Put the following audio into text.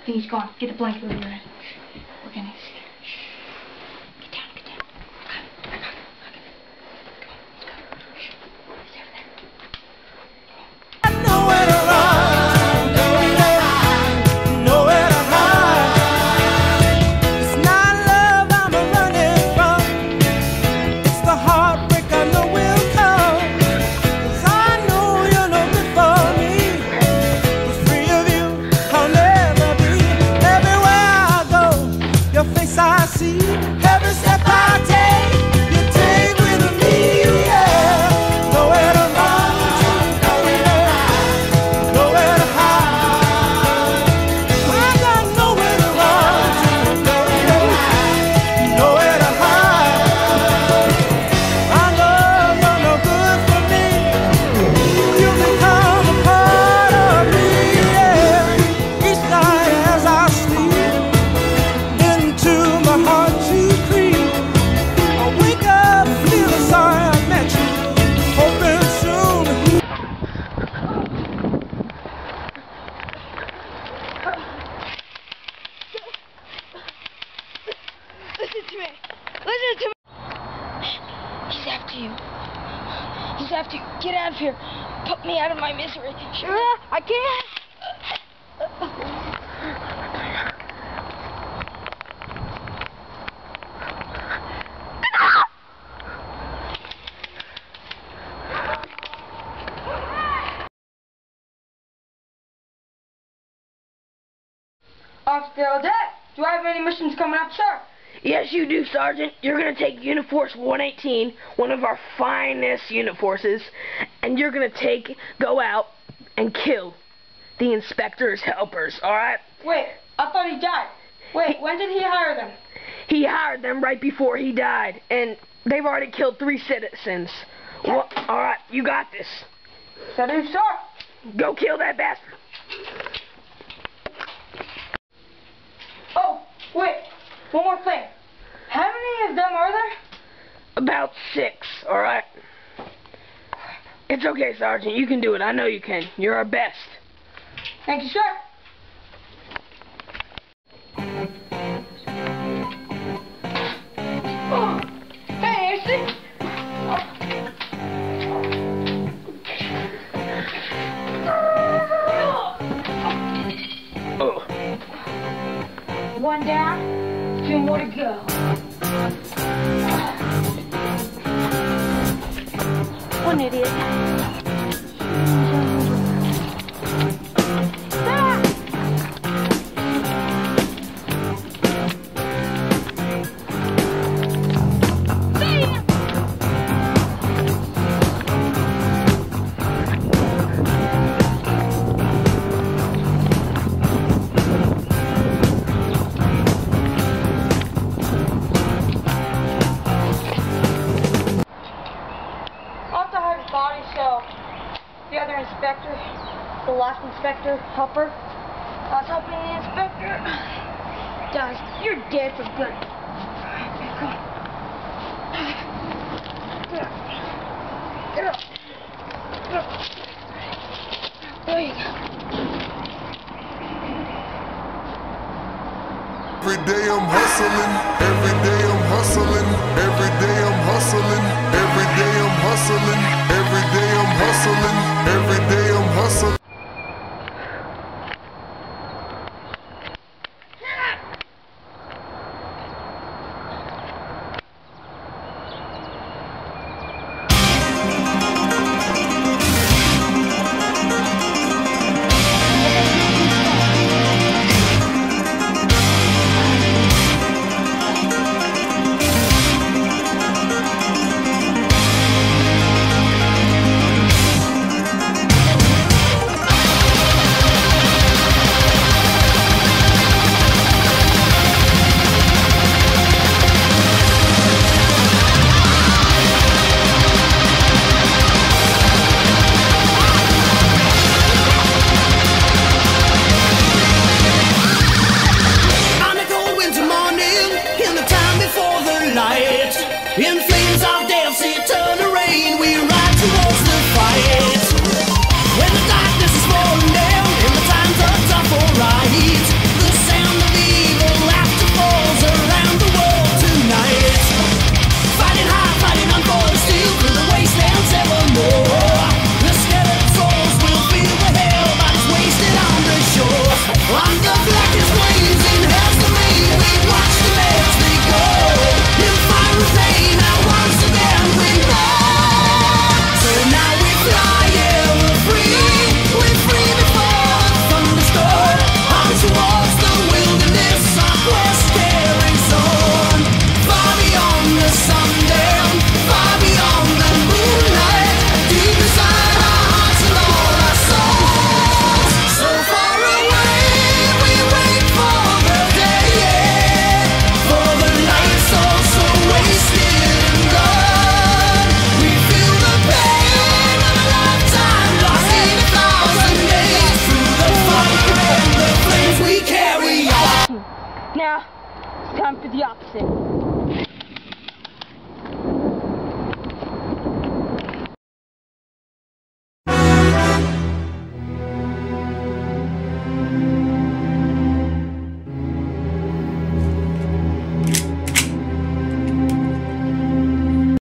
think he's gone. Get the blanket over your head. We're getting scared. Get down, get down. I got it. Come on, let's go. Shh. He's over there. I know where to run, nowhere to hide. It's not love I'm running from, it's the heartbreak I know will come. 'Cause I know you're no good for me, but free of you I'll never be. Everywhere I go, your face I see, every step I take, you take with me, yeah. Nowhere to run, nowhere to hide. I got nowhere to run, nowhere to hide. I know you're no good for me, you become a part of me, yeah. Each night as I sleep, into my heart you creep. I wake up feeling sorry I met you, hoping soon. Listen to me. Listen to me. He's after you. He's after you. Get out of here. Put me out of my misery. I can't. Officer Odette, do I have any missions coming up, sir? Yes, you do, Sergeant. You're going to take Unit Force 118, one of our finest unit forces, and you're going to go out and kill the inspector's helpers, alright? Wait, I thought he died. Wait, when did he hire them? He hired them right before he died, and they've already killed 3 citizens. Well, alright, you got this. So do, sir. Go kill that bastard. Oh, wait, one more thing. How many of them are there? About 6, alright? It's okay, Sergeant. You can do it. I know you can. You're our best. Thank you, sir. Oh, hey, Ashley. Oh. One down, 2 more to go. One idiot. Body show. The other inspector, the last inspector, helper. I was helping the inspector. Guys, you're dead for good. Okay, come on. Get up. Get up. Get up. There you go. Every day I'm hustling, every day I'm hustling, every day I'm hustling, every day I'm hustling,